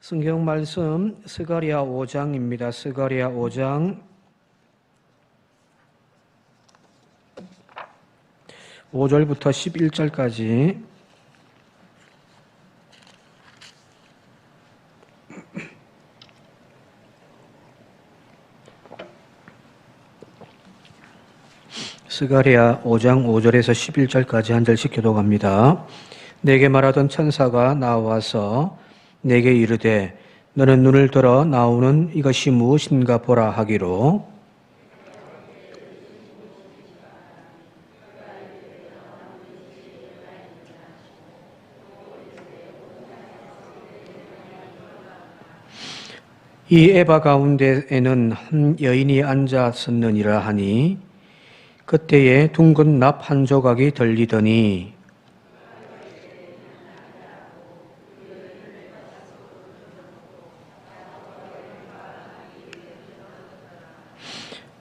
성경 말씀 스가랴 5장입니다. 스가랴 5장 5절부터 11절까지 스가랴 5장 5절에서 11절까지 한 절씩 교독합니다. 내게 말하던 천사가 나와서 내게 이르되 너는 눈을 들어 나오는 이것이 무엇인가 보라 하기로 이 에바 가운데에는 한 여인이 앉았었느니라 하니 그때에 둥근 납 한 조각이 들리더니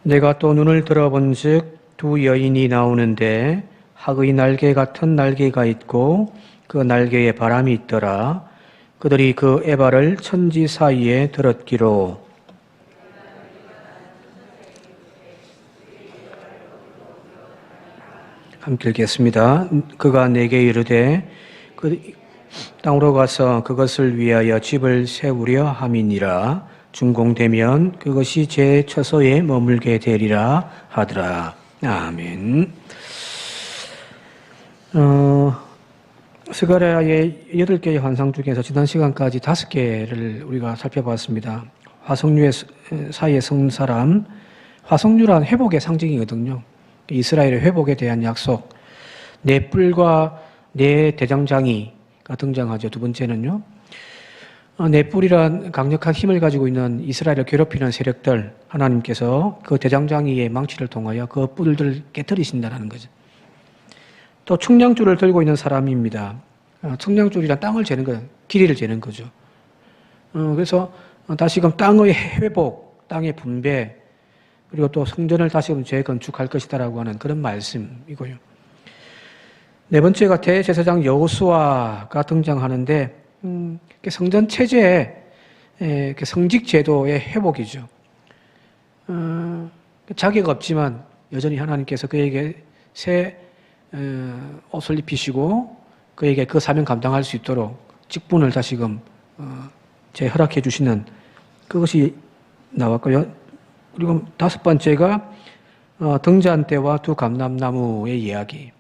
내가 또 눈을 들어본즉 두 여인이 나오는데 학의 날개 같은 날개가 있고 그 날개에 바람이 있더라. 그들이 그 에바를 천지 사이에 들었기로 함께 읽겠습니다. 그가 내게 이르되 땅으로 가서 그것을 위하여 집을 세우려 함이니라. 준공되면 그것이 제 처소에 머물게 되리라 하더라. 아멘. 스가랴의 8개의 환상 중에서 지난 시간까지 5개를 우리가 살펴봤습니다. 화석류의 사이에 선 사람, 화석류란 회복의 상징이거든요. 이스라엘의 회복에 대한 약속, 네 뿔과 네 대장장이가 등장하죠. 두 번째는요. 네 뿔이란 강력한 힘을 가지고 있는 이스라엘을 괴롭히는 세력들, 하나님께서 그 대장장이의 망치를 통하여 그 뿔들을 깨뜨리신다는 거죠. 또 측량줄을 들고 있는 사람입니다. 측량줄이란 땅을 재는 거예요. 길이를 재는 거죠. 그래서 다시금 땅의 회복, 땅의 분배, 그리고 또 성전을 다시금 재건축할 것이다라고 하는 그런 말씀이고요. 네 번째가 대제사장 여호수아가 등장하는데 성전 체제의 성직 제도의 회복이죠. 자격 없지만 여전히 하나님께서 그에게 새 옷을 입히시고 그에게 그 사명 감당할 수 있도록 직분을 다시금 재허락해 주시는 그것이 나왔고요. 그리고 5번째가 등잔 대와 두 감람나무의 이야기.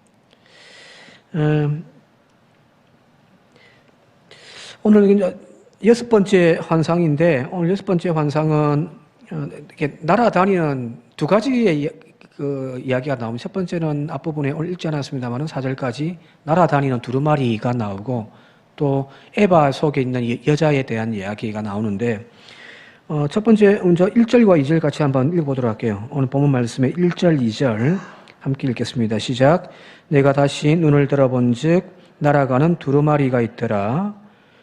오늘 이제 6번째 환상인데 오늘 6번째 환상은 이렇게 날아다니는 두 가지의 그 이야기가 나오면 첫 번째는 앞부분에 오늘 읽지 않았습니다만 4절까지 날아다니는 두루마리가 나오고 또 에바 속에 있는 여자에 대한 이야기가 나오는데 첫 번째 먼저 1절과 2절 같이 한번 읽어보도록 할게요. 오늘 본문 말씀의 1절, 2절 함께 읽겠습니다. 시작. 내가 다시 눈을 들어본즉 날아가는 두루마리가 있더라.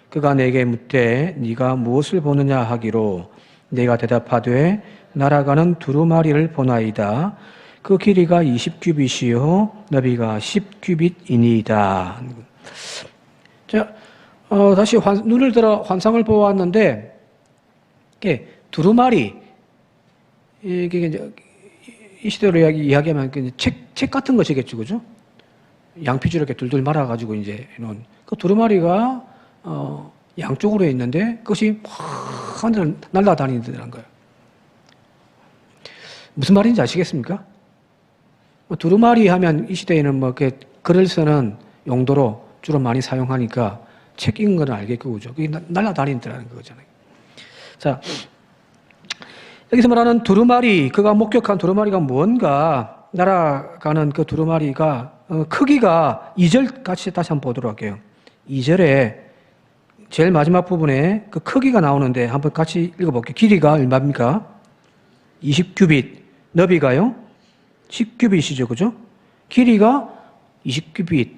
그가 내게 묻되 네가 무엇을 보느냐 하기로 내가 대답하되 날아가는 두루마리를 보나이다. 그 길이가 20규빗이요 너비가 10규빗이니이다. 자, 다시 눈을 들어 환상을 보았는데 두루마리 이게 이제 이 시대로 이야기하면 책 같은 것이겠죠, 그죠? 양피줄 이렇게 둘둘 말아가지고 이제 이런 그 두루마리가 양쪽으로 있는데 그것이 막 하늘을 날아다니는 거예요. 무슨 말인지 아시겠습니까? 두루마리 하면 이 시대에는 뭐 이렇게 글을 쓰는 용도로 주로 많이 사용하니까 책 읽는 건 알겠고, 그죠? 그게 날아다닌다는 거잖아요. 자, 여기서 말하는 두루마리, 그가 목격한 두루마리가 뭔가, 날아가는 그 두루마리가 크기가 2절 같이 다시 한번 보도록 할게요. 2절에 제일 마지막 부분에 그 크기가 나오는데 한번 같이 읽어볼게요. 길이가 얼마입니까? 20규빗. 너비가요? 10규빗이죠. 그죠? 길이가 20규빗.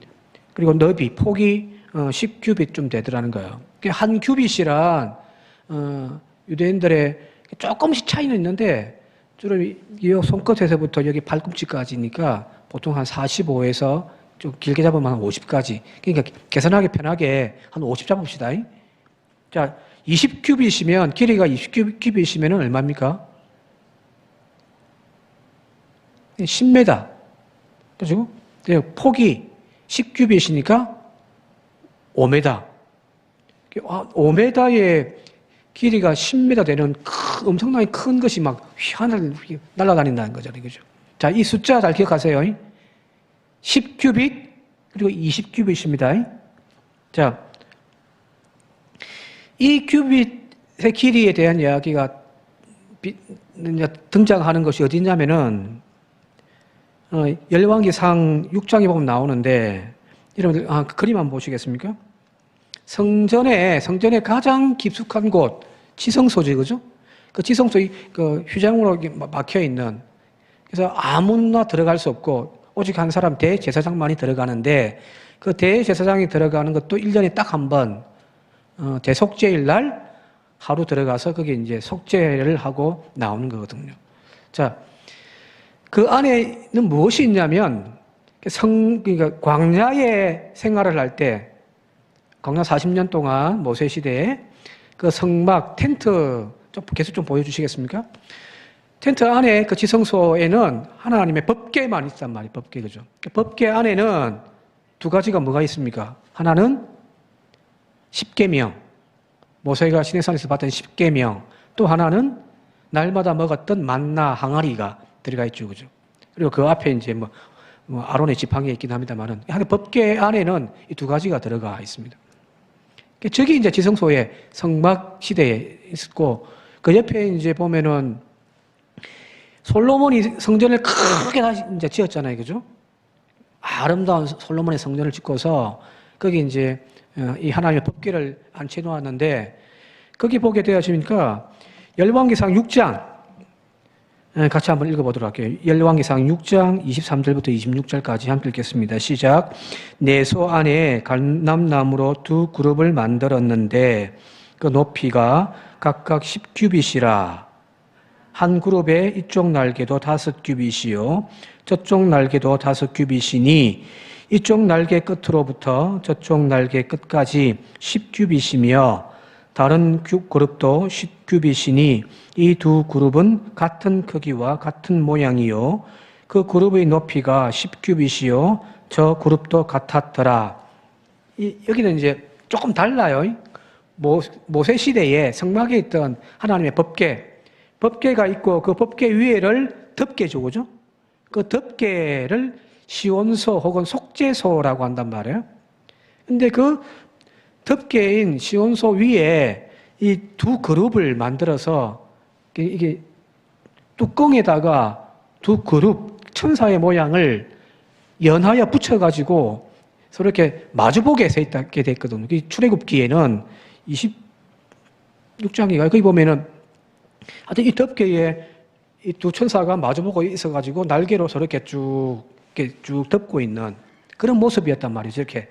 그리고 너비, 폭이 10규빗 되더라는 거예요. 한 규빗이란 유대인들의 조금씩 차이는 있는데 주로 이 손끝에서부터 여기 발꿈치까지니까 보통 한 45에서 좀 길게 잡으면 한 50까지. 그러니까 계산하기 편하게 한 50 잡읍시다. 자, 20큐빗이면, 길이가 20큐빗이면 얼마입니까? 10m. 그죠? 폭이 10큐빗이니까 5m. 5m의 길이가 10m 되는 엄청나게 큰 것이 막 하늘 날아다닌다는 거잖아요. 그죠? 자, 이 숫자 잘 기억하세요. 10큐빗, 그리고 20큐빗입니다. 자, 이 큐빗의 길이에 대한 이야기가 등장하는 것이 어디냐면은, 열왕기상 6장에 보면 나오는데, 여러분들, 그림 한번 보시겠습니까? 성전에 가장 깊숙한 곳, 지성소지, 그죠? 그 지성소, 그 휴장으로 막혀 있는, 그래서 아무나 들어갈 수 없고, 오직 한 사람 대제사장만이 들어가는데, 그 대제사장이 들어가는 것도 1년에 딱 한 번, 대속죄일 날 하루 들어가서 거기 이제 속죄를 하고 나오는 거거든요. 자, 그 안에는 무엇이 있냐면, 그러니까 광야에 생활을 할 때, 광야 40년 동안 모세 시대에 그 성막, 텐트, 계속 좀 보여주시겠습니까? 텐트 안에 그 지성소에는 하나님의 법궤만 있단 말이에요. 법궤, 그죠? 법궤 안에는 두 가지가 뭐가 있습니까? 하나는 십계명, 모세가 시내산에서 봤던 십계명, 또 하나는 날마다 먹었던 만나 항아리가 들어가 있죠, 그죠? 그리고 그 앞에 이제 뭐 아론의 지팡이가 있긴 합니다만은, 법궤 안에는 이 두 가지가 들어가 있습니다. 저기 이제 지성소에 성막 시대에 있었고, 그 옆에 이제 보면은 솔로몬이 성전을 크게 다시 이제 지었잖아요, 그죠? 아름다운 솔로몬의 성전을 짓고서 거기 이제 이 하나님의 법궤를 안쳐 놓았는데, 거기 보게 되어지니까 열왕기상 6장 같이 한번 읽어보도록 할게요. 열왕기상 6장 23절부터 26절까지 함께 읽겠습니다. 시작. 내 소 안에 감람나무로 두 그룹을 만들었는데 그 높이가 각각 10규빗이라. 한 그룹의 이쪽 날개도 5규빗이요 저쪽 날개도 5규빗이니 이쪽 날개 끝으로부터 저쪽 날개 끝까지 10규빗이며 다른 그룹도 10규빗이니 이 두 그룹은 같은 크기와 같은 모양이요 그 그룹의 높이가 10규빗이요 저 그룹도 같았더라. 여기는 이제 조금 달라요. 모세 시대에 성막에 있던 하나님의 법궤가 있고 그 법궤 위에를 덮개죠, 그죠? 그 덮개를 시온소 혹은 속죄소라고 한단 말이에요. 근데 그 덮개인 시온소 위에 이 두 그룹을 만들어서 이게 뚜껑에다가 두 그룹 천사의 모양을 연하여 붙여가지고 서로 이렇게 마주보게 돼 있게 됐거든요. 출애굽기에는 26장인가요? 거기 보면은 하여튼 이 덮개에 이 두 천사가 마주보고 있어가지고 날개로 서로 이렇게 쭉 덮고 있는 그런 모습이었단 말이죠. 이렇게.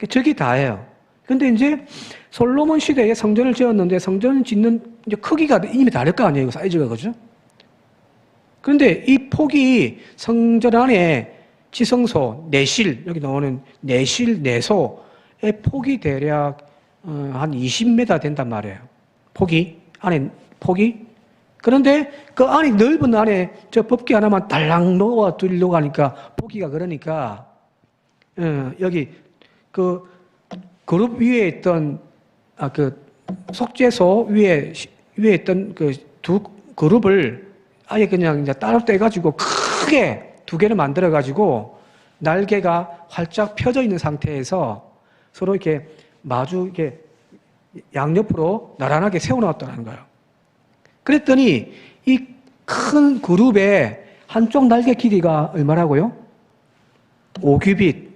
저기 다예요. 근데 이제 솔로몬 시대에 성전을 지었는데 성전 짓는 이제 크기가 이미 다를 거 아니에요, 사이즈가, 그죠? 그런데 이 폭이 성전 안에 지성소, 내실, 여기 나오는 내실, 내소의 폭이 대략 한 20m 된단 말이에요. 안에 폭이. 그런데 그 안이 넓은 안에 저 법궤 하나만 달랑 넣어 두려고 하니까 폭이가 그러니까 여기 그 그룹 위에 있던 그 속죄소 위에 있던 그 두 그룹을 아예 그냥 이제 따로 떼가지고 크게 두 개를 만들어가지고 날개가 활짝 펴져 있는 상태에서 서로 이렇게 마주 이렇게 양옆으로 나란하게 세워놓았다는 거예요. 그랬더니 이 큰 그룹의 한쪽 날개 길이가 얼마라고요? 5규빗.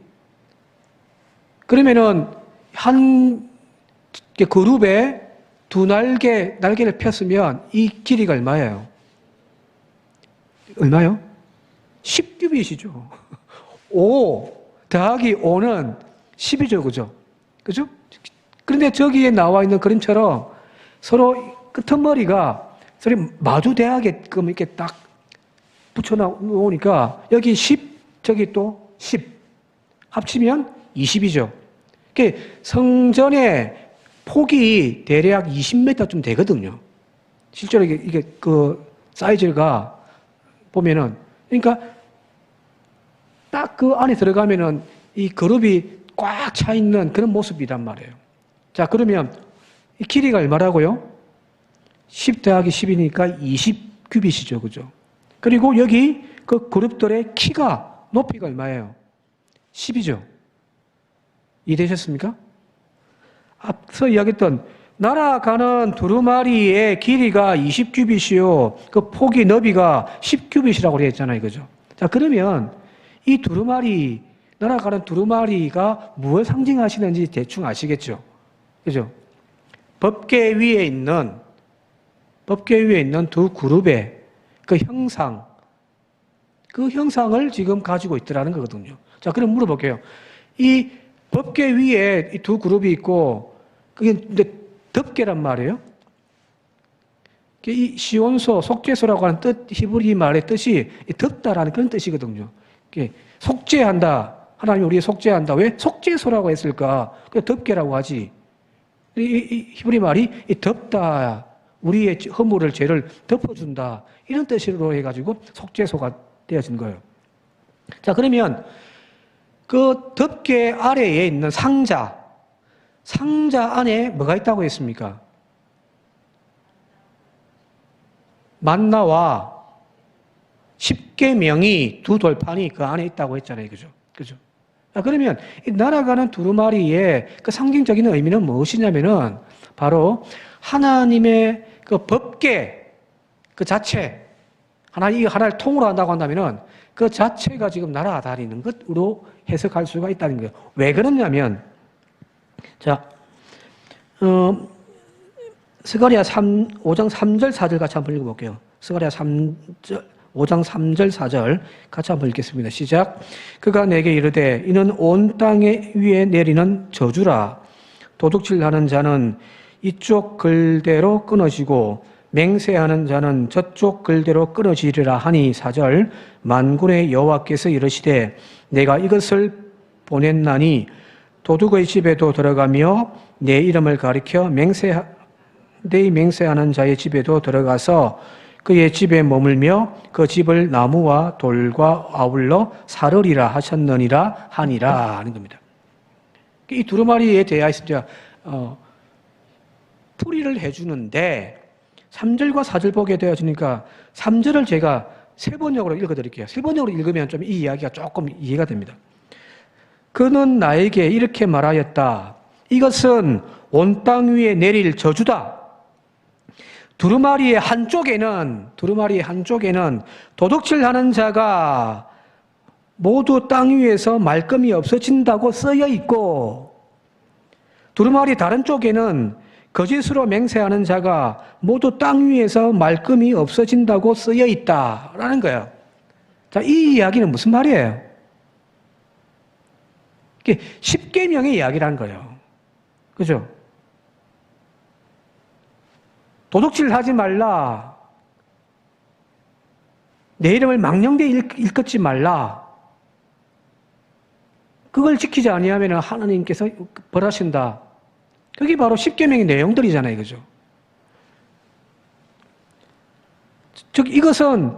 그러면은 한 그룹에 두 날개를 폈으면 이 길이가 얼마예요? 얼마요? 10규빗이죠. 5 더하기 5는 10이죠. 그죠? 그죠? 그런데 저기에 나와 있는 그림처럼 서로 끄트머리가 서로 마주대하게끔 이렇게 딱 붙여놓으니까 여기 10, 저기 또 10. 합치면 20이죠. 성전의 폭이 대략 20m쯤 되거든요. 실제로 이게 그 사이즈가 보면은, 그러니까 딱 그 안에 들어가면은 이 그룹이 꽉 차 있는 그런 모습이란 말이에요. 자, 그러면 이 길이가 얼마라고요? 10 더하기 10이니까 20규빗이죠. 그죠? 그리고 여기 그 그룹들의 키가, 높이가 얼마예요? 10이죠. 이해되셨습니까? 앞서 이야기했던 날아가는 두루마리의 길이가 20규빗이요. 그 폭이, 너비가 10규빗이라고 그랬잖아요. 그죠? 자, 그러면 이 두루마리, 날아가는 두루마리가 무엇을 상징하시는지 대충 아시겠죠? 그죠? 법궤 위에 있는 두 그룹의 그 형상, 그 형상을 지금 가지고 있더라는 거거든요. 자, 그럼 물어볼게요. 이 법궤 위에 이 두 그룹이 있고, 그게 이제 덮개란 말이에요. 이 시온소, 속죄소라고 하는 뜻, 히브리 말의 뜻이 덮다라는 그런 뜻이거든요. 속죄한다. 하나님 우리에 속죄한다. 왜 속죄소라고 했을까? 그 덮개라고 하지. 이 히브리 말이 덮다. 우리의 허물을, 죄를 덮어준다. 이런 뜻으로 해가지고 속죄소가 되어진 거예요. 자, 그러면 그 덮개 아래에 있는 상자 안에 뭐가 있다고 했습니까? 만나와 십계명이 두 돌판이 그 안에 있다고 했잖아요. 그죠? 그죠? 자, 그러면 이 날아가는 두루마리의 그 상징적인 의미는 무엇이냐면은 바로 하나님의 그 법계 그 자체, 하나를 통으로 한다고 한다면은 그 자체가 지금 날아다니는 것으로 해석할 수가 있다는 거예요. 왜 그러냐면, 자, 스가랴 5장 3절 4절 같이 한번 읽어볼게요. 스가랴 5장 3절 4절 같이 한번 읽겠습니다. 시작. 그가 내게 이르되 이는 온 땅 위에 내리는 저주라. 도둑질하는 자는 이쪽 글대로 끊어지고 맹세하는 자는 저쪽 글대로 끊어지리라 하니 4절. 만군의 여호와께서 이르시되 내가 이것을 보냈나니 도둑의 집에도 들어가며 내 이름을 가리켜 내 맹세하는 자의 집에도 들어가서 그의 집에 머물며 그 집을 나무와 돌과 아울러 사르리라 하셨느니라 하니라 하는 겁니다. 이 두루마리에 대하여서 풀이를 해주는데 3절과 4절 보게 되어지니까 3절을 제가 세번역으로 읽어드릴게요. 세번역으로 읽으면 좀 이 이야기가 조금 이해가 됩니다. 그는 나에게 이렇게 말하였다. 이것은 온 땅 위에 내릴 저주다. 두루마리의 한쪽에는 도둑질하는 자가 모두 땅 위에서 말끔히 없어진다고 쓰여 있고, 두루마리 다른 쪽에는 거짓으로 맹세하는 자가 모두 땅 위에서 말끔히 없어진다고 쓰여 있다라는 거예요. 자, 이 이야기는 무슨 말이에요? 이게 십계명의 이야기라는 거예요. 그죠? 도둑질 하지 말라. 내 이름을 망령되이 일컫지 말라. 그걸 지키지 아니하면 하나님께서 벌하신다. 그게 바로 십계명의 내용들이잖아요. 그죠? 즉 이것은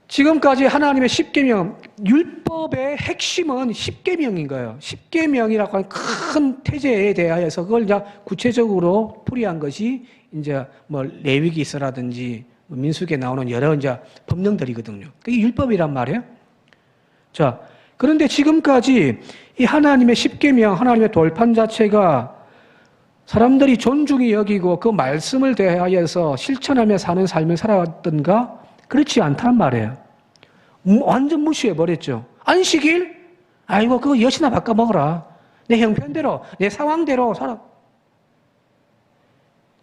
지금까지 하나님의 십계명, 율법의 핵심은 십계명인 거예요. 십계명이라고 하는 큰 태제에 대하여서 그걸 이제 구체적으로 풀이한 것이 이제 뭐 레위기서라든지 민수기에 나오는 여러 이제 법령들이거든요. 그게 율법이란 말이에요. 자, 그런데 지금까지 이 하나님의 십계명, 하나님의 돌판 자체가 사람들이 존중히 여기고 그 말씀을 대하여서 실천하며 사는 삶을 살아왔던가? 그렇지 않단 말이에요. 완전 무시해버렸죠. 안식일? 아이고, 그거 여시나 바꿔 먹어라. 내 형편대로, 내 상황대로 살아.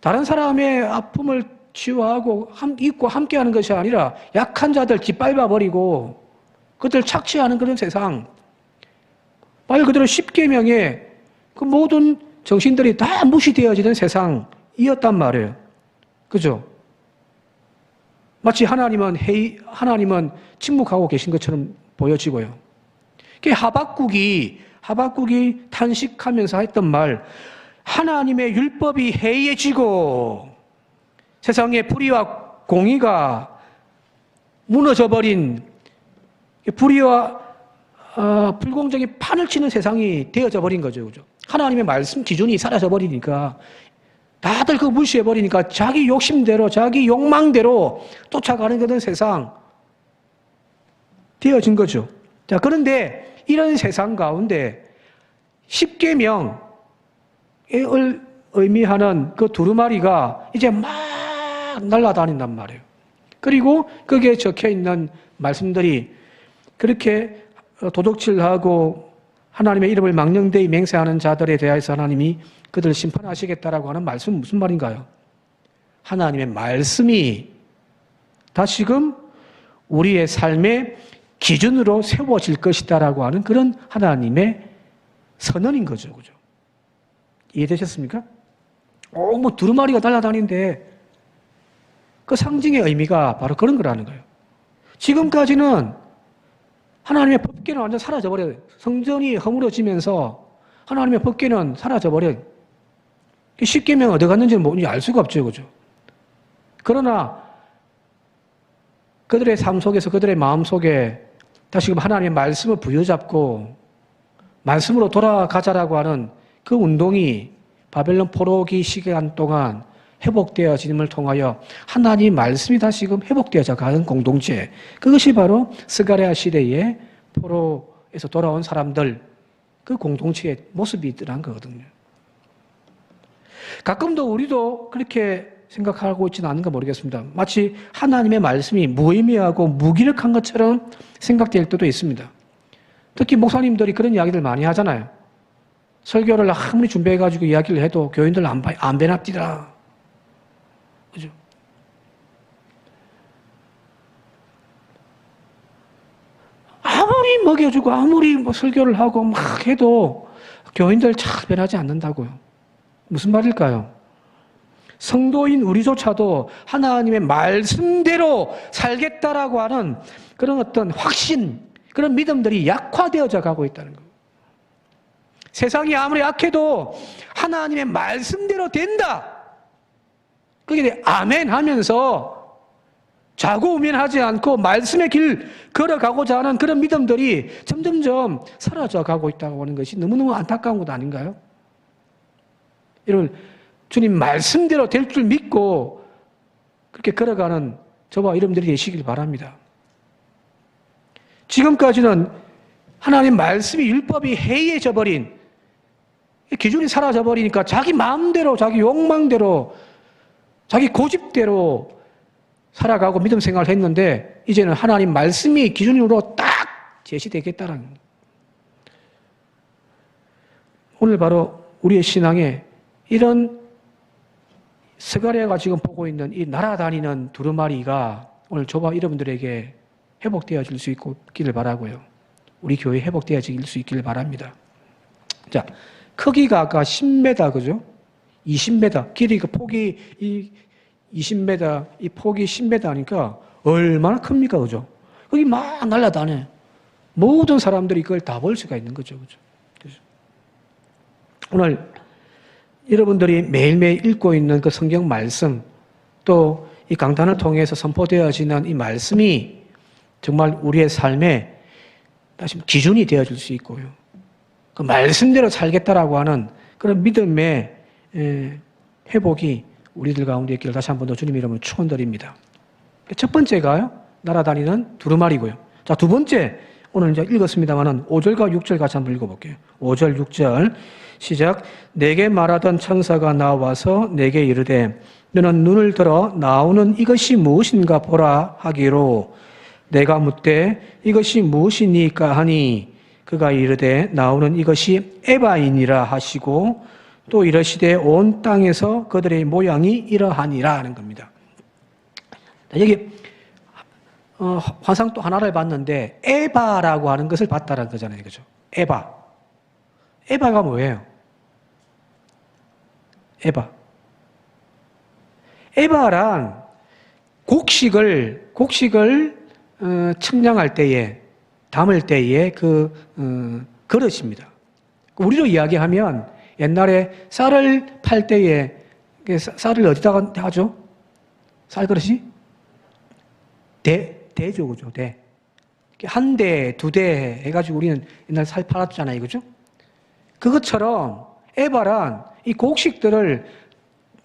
다른 사람의 아픔을 치유하고 있고 함께하는 것이 아니라 약한 자들 짓밟아버리고 그들 착취하는 그런 세상. 말 그대로 십계명에 그 모든 정신들이 다 무시되어지는 세상이었단 말이에요. 그죠? 마치 하나님은 침묵하고 계신 것처럼 보여지고요. 하박국이 탄식하면서 했던 말, 하나님의 율법이 해이해지고 세상의 불의와 공의가 무너져버린 불의와 불공정이 판을 치는 세상이 되어져 버린 거죠. 그죠? 하나님의 말씀 기준이 사라져 버리니까 다들 그거 무시해 버리니까 자기 욕심대로 자기 욕망대로 쫓아가는 그런 세상 되어진 거죠. 자, 그런데 이런 세상 가운데 십계명을 의미하는 그 두루마리가 이제 막 날아다닌단 말이에요. 그리고 거기에 적혀 있는 말씀들이 그렇게 도둑질하고 하나님의 이름을 망령되이 맹세하는 자들에 대해서 하나님이 그들을 심판하시겠다라고 하는 말씀은 무슨 말인가요? 하나님의 말씀이 다시금 우리의 삶의 기준으로 세워질 것이다라고 하는 그런 하나님의 선언인 거죠. 그죠? 이해되셨습니까? 뭐 두루마리가 날아다니는데 그 상징의 의미가 바로 그런 거라는 거예요. 지금까지는 하나님의 법궤는 완전 사라져버려요. 성전이 허물어지면서 하나님의 법궤는 사라져버려요. 십계명 어디 갔는지는 뭔지 알 수가 없죠. 그죠? 그러나 그들의 삶 속에서 그들의 마음 속에 다시금 하나님의 말씀을 부여잡고 말씀으로 돌아가자라고 하는 그 운동이 바벨론 포로기 시간 동안 회복되어짐을 통하여 하나님 말씀이 다시금 회복되어져 가는 공동체, 그것이 바로 스가랴 시대의 포로에서 돌아온 사람들 그 공동체의 모습이더란 거거든요. 가끔도 우리도 그렇게 생각하고 있지는 않은가 모르겠습니다. 마치 하나님의 말씀이 무의미하고 무기력한 것처럼 생각될 때도 있습니다. 특히 목사님들이 그런 이야기들 많이 하잖아요. 설교를 아무리 준비해가지고 이야기를 해도 교인들 안 배납디다. 그죠? 아무리 먹여주고 아무리 뭐 설교를 하고 막 해도 교인들 잘 변하지 않는다고요. 무슨 말일까요? 성도인 우리조차도 하나님의 말씀대로 살겠다라고 하는 그런 어떤 확신, 그런 믿음들이 약화되어져 가고 있다는 거예요. 세상이 아무리 악해도 하나님의 말씀대로 된다. 그게 아멘 하면서 좌고우면하지 않고 말씀의 길 걸어가고자 하는 그런 믿음들이 점점점 사라져 가고 있다고 하는 것이 너무너무 안타까운 것 아닌가요? 여러분, 주님 말씀대로 될 줄 믿고 그렇게 걸어가는 저와 여러분들이 되시길 바랍니다. 지금까지는 하나님 말씀이 율법이 해이해져 버린 기준이 사라져 버리니까 자기 마음대로 자기 욕망대로 자기 고집대로 살아가고 믿음 생활을 했는데 이제는 하나님 말씀이 기준으로 딱 제시되겠다는 겁니다. 오늘 바로 우리의 신앙에 이런 스가랴가 지금 보고 있는 이 날아다니는 두루마리가 오늘 저와 여러분들에게 회복되어질 수 있기를 바라고요. 우리 교회 회복되어질 수 있기를 바랍니다. 자, 크기가 아까 10m, 그죠? 20m, 길이 그 폭이 20m, 이 폭이 10m 하니까 얼마나 큽니까, 그죠? 거기 막 날아다녀. 모든 사람들이 그걸 다 볼 수가 있는 거죠, 그죠? 오늘 여러분들이 매일매일 읽고 있는 그 성경 말씀, 또 이 강단을 통해서 선포되어지는 이 말씀이 정말 우리의 삶에 다시 기준이 되어줄 수 있고요. 그 말씀대로 살겠다라고 하는 그런 믿음의 회복이 우리들 가운데 있기를 다시 한 번 더 주님 이름으로 축원드립니다. 첫 번째가요, 날아다니는 두루마리고요. 자, 두 번째, 오늘 이제 읽었습니다만은 5절과 6절 같이 한번 읽어볼게요. 5절, 6절 시작. 내게 말하던 천사가 나와서 내게 이르되 너는 눈을 들어 나오는 이것이 무엇인가 보라 하기로 내가 묻되 이것이 무엇이니까 하니 그가 이르되 나오는 이것이 에바이니라 하시고 또 이러시되 온 땅에서 그들의 모양이 이러하니라 하는 겁니다. 여기 환상 또 하나를 봤는데 에바라고 하는 것을 봤다는 거잖아요. 그죠? 에바. 에바가 뭐예요? 에바. 에바란 곡식을 측량할 때에, 담을 때에 그 그릇입니다. 우리로 이야기하면 옛날에 쌀을 팔 때에 쌀을 어디다가 하죠? 쌀그릇이? 대죠, 그죠? 대. 한 대, 두 대 해가지고 우리는 옛날 쌀 팔았잖아요, 그죠? 그것처럼 에바란 이 곡식들을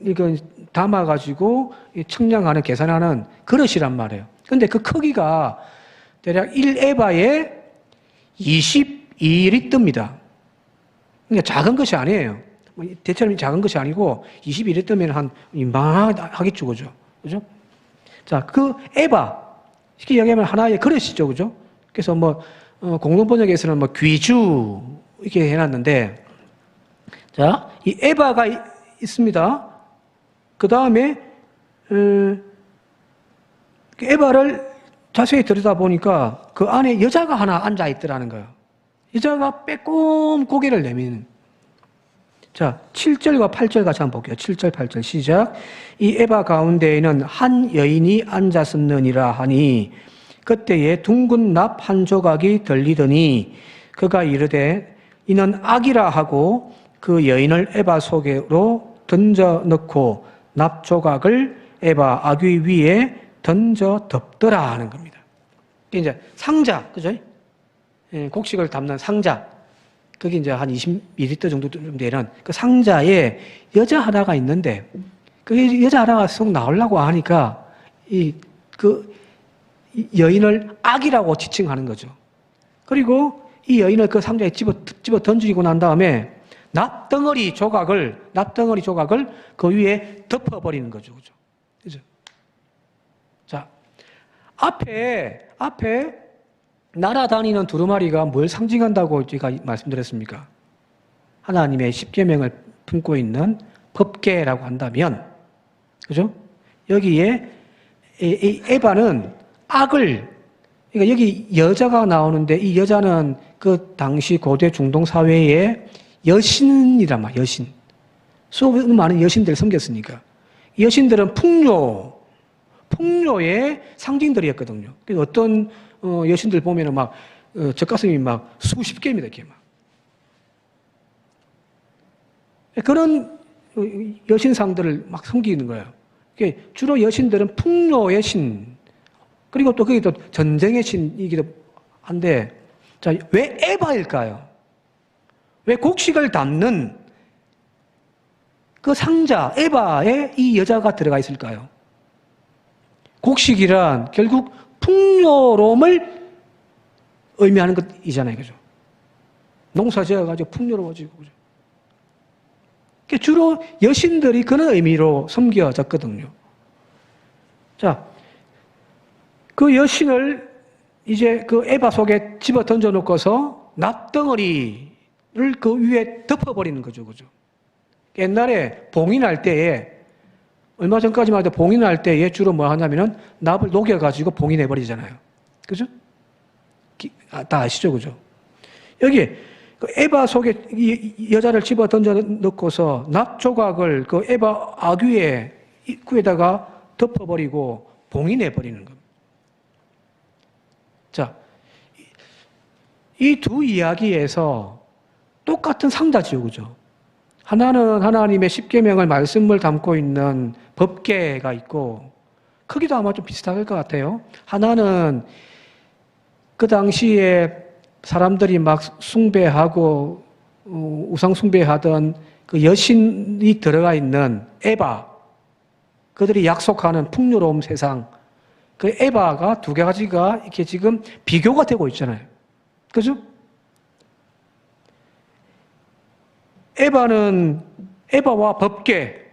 이거 담아가지고 청량하는, 계산하는 그릇이란 말이에요. 근데 그 크기가 대략 1에바에 22리터입니다. 그러니까 작은 것이 아니에요. 대체로 작은 것이 아니고 21리터면 한 이만하겠죠, 그죠? 그죠? 자, 그 에바, 쉽게 얘기하면 하나의 그릇이죠, 그죠? 그래서 공동 번역에서는 귀주 이렇게 해놨는데, 자, 이 에바가 있습니다. 그 다음에 에바를 자세히 들여다보니까 그 안에 여자가 하나 앉아 있더라는 거예요. 여자가 빼꼼 고개를 내미는. 자, 7절과 8절 같이 한번 볼게요. 7절, 8절 시작. 이 에바 가운데에는 한 여인이 앉았었느니라 하니 그때에 둥근 납 한 조각이 들리더니 그가 이르되 이는 악이라 하고 그 여인을 에바 속으로 던져 넣고 납 조각을 에바 아귀 위에 던져 덮더라 하는 겁니다. 이제 상자, 그죠? 곡식을 담는 상자. 그게 이제 한 20ml 정도 되는 그 상자에 여자 하나가 있는데, 그 여자 하나가 쏙 나오려고 하니까 그 여인을 악이라고 지칭하는 거죠. 그리고 이 여인을 그 상자에 집어 던지고 난 다음에 납덩어리 조각을 그 위에 덮어버리는 거죠. 그죠? 그죠? 자, 앞에 날아다니는 두루마리가 뭘 상징한다고 제가 말씀드렸습니까? 하나님의 십계명을 품고 있는 법계라고 한다면, 그죠? 여기에 이 에바는 악을, 그러니까 여기 여자가 나오는데 이 여자는 그 당시 고대 중동 사회의 여신이란 말이야, 여신. 수없이 많은 여신들을 섬겼으니까. 여신들은 풍요의 상징들이었거든요. 어떤 여신들 보면은 젖가슴이 수십 개입니다, 이렇게 막. 그런 여신상들을 막 섬기는 거예요. 주로 여신들은 풍요의 신, 그리고 또 그게 또 전쟁의 신이기도 한데, 자, 왜 에바일까요? 왜 곡식을 담는 그 상자, 에바에 이 여자가 들어가 있을까요? 곡식이란 결국 풍요로움을 의미하는 것이잖아요. 그죠? 농사 지어가지고 풍요로워지고, 그죠? 주로 여신들이 그런 의미로 섬겨졌거든요. 자, 그 여신을 이제 그 에바 속에 집어 던져 놓고서 납덩어리를 그 위에 덮어버리는 거죠. 그죠? 옛날에 봉인할 때에, 얼마 전까지만 해도 봉인할 때에 주로 뭐 하냐면은 납을 녹여가지고 봉인해버리잖아요. 그죠? 다 아시죠? 그죠? 여기 그 에바 속에 이 여자를 집어 던져 넣고서 납 조각을 그 에바 아귀의 입구에다가 덮어버리고 봉인해버리는 겁니다. 자, 이 두 이야기에서 똑같은 상자지요. 그죠? 하나는 하나님의 십계명을 말씀을 담고 있는 법궤가 있고, 크기도 아마 좀 비슷할 것 같아요. 하나는 그 당시에 사람들이 막 숭배하고 우상 숭배하던 그 여신이 들어가 있는 에바, 그들이 약속하는 풍요로움 세상, 그 에바가 두 가지가 이렇게 지금 비교가 되고 있잖아요. 그죠? 에바와 법궤,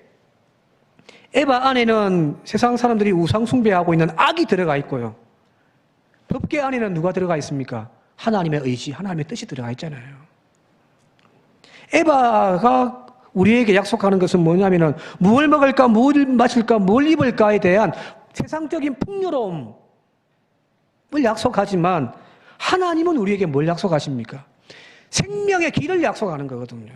에바 안에는 세상 사람들이 우상 숭배하고 있는 악이 들어가 있고요. 법궤 안에는 누가 들어가 있습니까? 하나님의 의지, 하나님의 뜻이 들어가 있잖아요. 에바가 우리에게 약속하는 것은 뭐냐면은 무엇을 먹을까, 무엇을 마실까, 뭘 입을까에 대한 세상적인 풍요로움을 약속하지만 하나님은 우리에게 뭘 약속하십니까? 생명의 길을 약속하는 거거든요.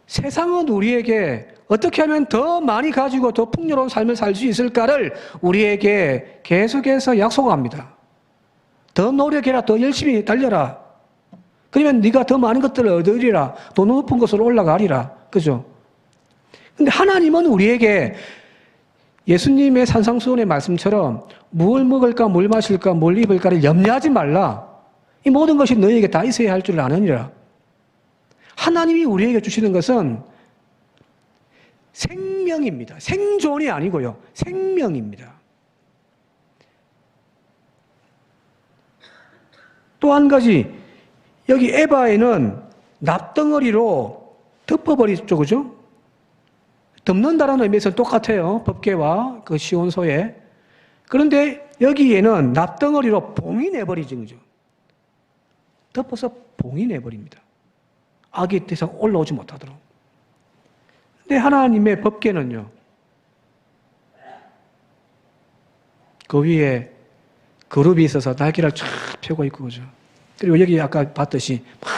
세상은 우리에게 어떻게 하면 더 많이 가지고 더 풍요로운 삶을 살 수 있을까를 우리에게 계속해서 약속합니다. 더 노력해라. 더 열심히 달려라. 그러면 네가 더 많은 것들을 얻으리라. 더 높은 곳으로 올라가리라. 그죠? 근데 하나님은 우리에게 예수님의 산상수훈의 말씀처럼 뭘 먹을까, 뭘 마실까, 뭘 입을까를 염려하지 말라. 이 모든 것이 너희에게 다 있어야 할 줄 아느니라. 하나님이 우리에게 주시는 것은 생명입니다. 생존이 아니고요. 생명입니다. 또 한 가지, 여기 에바에는 납덩어리로 덮어버리죠. 그죠? 덮는다라는 의미에서는 똑같아요. 법궤와 그 시온소에. 그런데 여기에는 납덩어리로 봉인해버리죠. 그죠? 덮어서 봉인해버립니다. 악이 더 이상 올라오지 못하도록. 근데 하나님의 법궤는요, 그 위에 그룹이 있어서 날개를 쫙 펴고 있고, 그죠? 그리고 여기 아까 봤듯이 막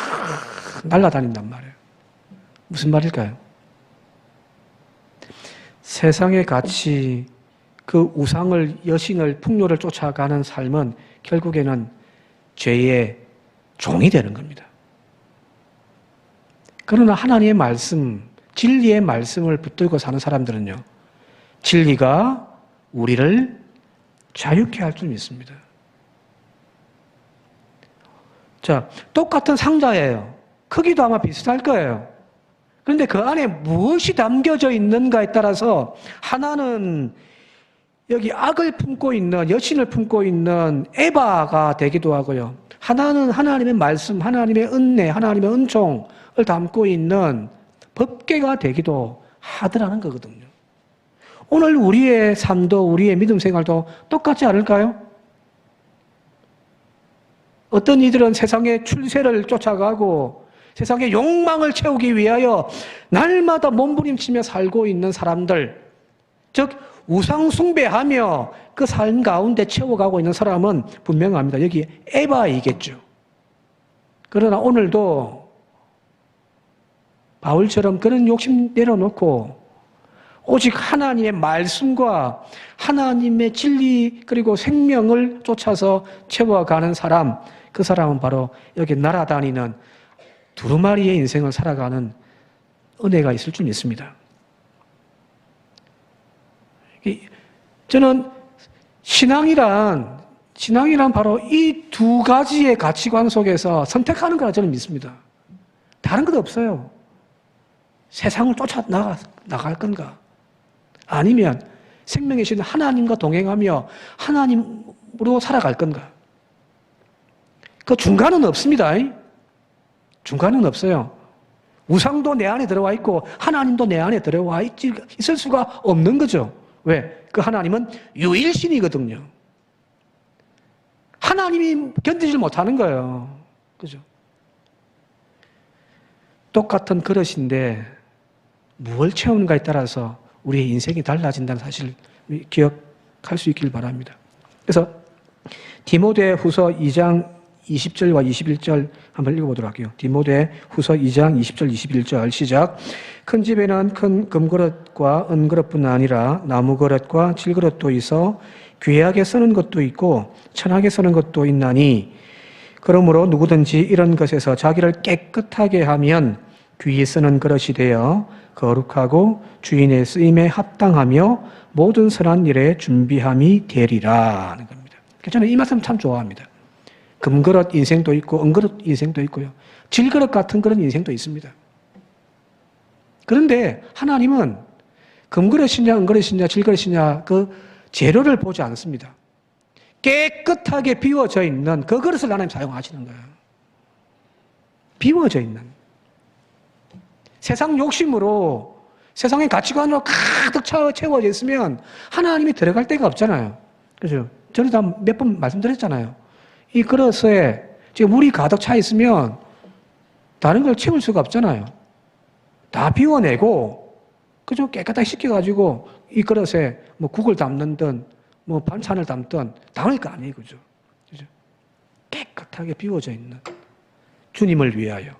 날아다닌단 말이에요. 무슨 말일까요? 세상의 가치, 그 우상을, 여신을, 풍요를 쫓아가는 삶은 결국에는 죄의 종이 되는 겁니다. 그러나 하나님의 말씀, 진리의 말씀을 붙들고 사는 사람들은요, 진리가 우리를 자유케 할 줄 믿습니다. 자, 똑같은 상자예요. 크기도 아마 비슷할 거예요. 그런데 그 안에 무엇이 담겨져 있는가에 따라서 하나는 여기 악을 품고 있는, 여신을 품고 있는 에바가 되기도 하고요. 하나는 하나님의 말씀, 하나님의 은혜, 하나님의 은총을 담고 있는 법궤가 되기도 하더라는 거거든요. 오늘 우리의 삶도, 우리의 믿음 생활도 똑같지 않을까요? 어떤 이들은 세상의 출세를 쫓아가고 세상의 욕망을 채우기 위하여 날마다 몸부림치며 살고 있는 사람들, 즉 우상 숭배하며 그 삶 가운데 채워가고 있는 사람은 분명합니다. 여기 에바이겠죠. 그러나 오늘도 바울처럼 그런 욕심 내려놓고 오직 하나님의 말씀과 하나님의 진리 그리고 생명을 쫓아서 채워가는 사람, 그 사람은 바로 여기 날아다니는 두루마리의 인생을 살아가는 은혜가 있을 줄 믿습니다. 저는 신앙이란 바로 이 두 가지의 가치관 속에서 선택하는 거라 저는 믿습니다. 다른 것 없어요. 세상을 쫓아 나갈 건가? 아니면 생명의 신 하나님과 동행하며 하나님으로 살아갈 건가? 그 중간은 없습니다. 중간은 없어요. 우상도 내 안에 들어와 있고 하나님도 내 안에 들어와 있을 수가 없는 거죠. 왜? 그 하나님은 유일신이거든요. 하나님이 견디질 못하는 거예요. 그죠? 똑같은 그릇인데 무엇을 채우는가에 따라서 우리의 인생이 달라진다는 사실을 기억할 수 있길 바랍니다. 그래서 디모데 후서 2장 20절과 21절 한번 읽어보도록 할게요. 디모데 후서 2장 20절 21절 시작. 큰 집에는 큰 금그릇과 은그릇뿐 아니라 나무그릇과 질그릇도 있어 귀하게 쓰는 것도 있고 천하게 쓰는 것도 있나니 그러므로 누구든지 이런 것에서 자기를 깨끗하게 하면 귀히 쓰는 그릇이 되어 거룩하고 주인의 쓰임에 합당하며 모든 선한 일에 준비함이 되리라 하는 겁니다. 저는 이 말씀 참 좋아합니다. 금그릇 인생도 있고 은그릇 인생도 있고요. 질그릇 같은 그런 인생도 있습니다. 그런데 하나님은 금그릇이냐 은그릇이냐 질그릇이냐 그 재료를 보지 않습니다. 깨끗하게 비워져 있는 그 그릇을 하나님 사용하시는 거예요. 비워져 있는. 세상 욕심으로 세상의 가치관으로 가득 채워져 있으면 하나님이 들어갈 데가 없잖아요. 그죠? 저는 다 몇 번 말씀드렸잖아요. 이 그릇에 지금 물이 가득 차 있으면 다른 걸 채울 수가 없잖아요. 다 비워내고, 그죠? 깨끗하게 씻겨가지고 이 그릇에 뭐 국을 담는든 뭐 반찬을 담든 담을 거 아니에요. 그죠? 그죠? 깨끗하게 비워져 있는 주님을 위하여.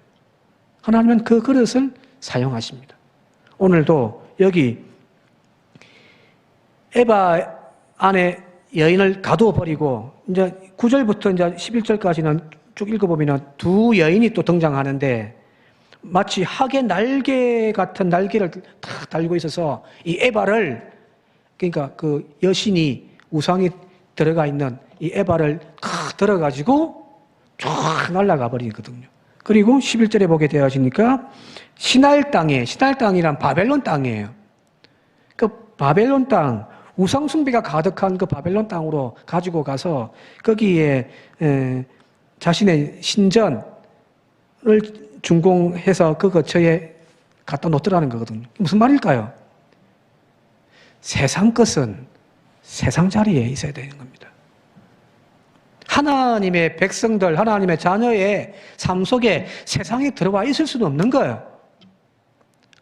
하나님은 그 그릇을 사용하십니다. 오늘도 여기 에바 안에 여인을 가두어 버리고 이제 9절부터 이제 11절까지는 쭉 읽어보면 두 여인이 또 등장하는데 마치 학의 날개 같은 날개를 탁 달고 있어서 이 에바를 그러니까 그 여신이 우상이 들어가 있는 이 에바를 탁 들어가지고 쫙 날아가 버리거든요. 그리고 11절에 보게 되어지니까 신할 땅이란 바벨론 땅이에요. 그 바벨론 땅, 우상 숭배가 가득한 그 바벨론 땅으로 가지고 가서 거기에 자신의 신전을 준공해서 그 거처에 갖다 놓더라는 거거든요. 무슨 말일까요? 세상 것은 세상 자리에 있어야 되는 겁니다. 하나님의 백성들, 하나님의 자녀의 삶 속에 세상에 들어와 있을 수는 없는 거예요.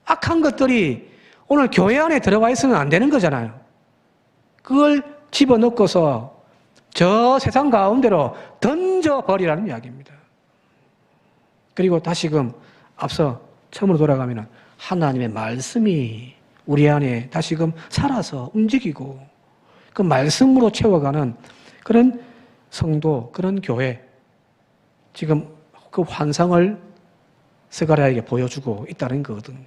악한 것들이 오늘 교회 안에 들어와 있으면 안 되는 거잖아요. 그걸 집어넣고서 저 세상 가운데로 던져버리라는 이야기입니다. 그리고 다시금 앞서 처음으로 돌아가면 하나님의 말씀이 우리 안에 다시금 살아서 움직이고 그 말씀으로 채워가는 그런 성도, 그런 교회, 지금 그 환상을 스가랴에게 보여주고 있다는 거거든요.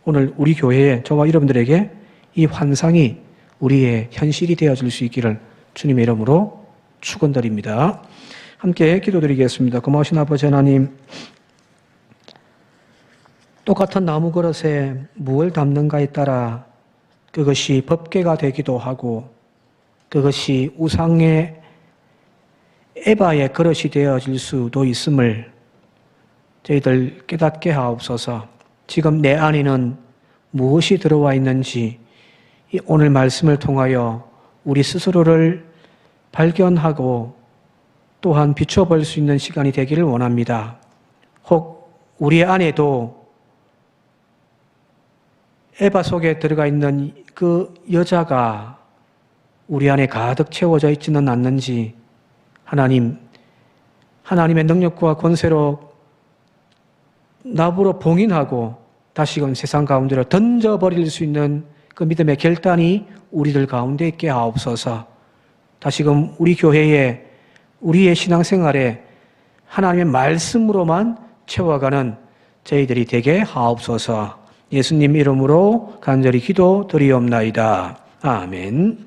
오늘 우리 교회에 저와 여러분들에게 이 환상이 우리의 현실이 되어질 수 있기를 주님의 이름으로 축원드립니다. 함께 기도드리겠습니다. 고마우신 아버지 하나님, 똑같은 나무 그릇에 무엇을 담는가에 따라 그것이 법궤가 되기도 하고 그것이 우상의 에바의 그릇이 되어질 수도 있음을 저희들 깨닫게 하옵소서. 지금 내 안에는 무엇이 들어와 있는지 오늘 말씀을 통하여 우리 스스로를 발견하고 또한 비춰볼 수 있는 시간이 되기를 원합니다. 혹 우리 안에도 에바 속에 들어가 있는 그 여자가 우리 안에 가득 채워져 있지는 않는지 하나님의 능력과 권세로 나부로 봉인하고 다시금 세상 가운데로 던져버릴 수 있는 그 믿음의 결단이 우리들 가운데 있게 하옵소서. 다시금 우리 교회에 우리의 신앙생활에 하나님의 말씀으로만 채워가는 저희들이 되게 하옵소서. 예수님 이름으로 간절히 기도드리옵나이다. 아멘.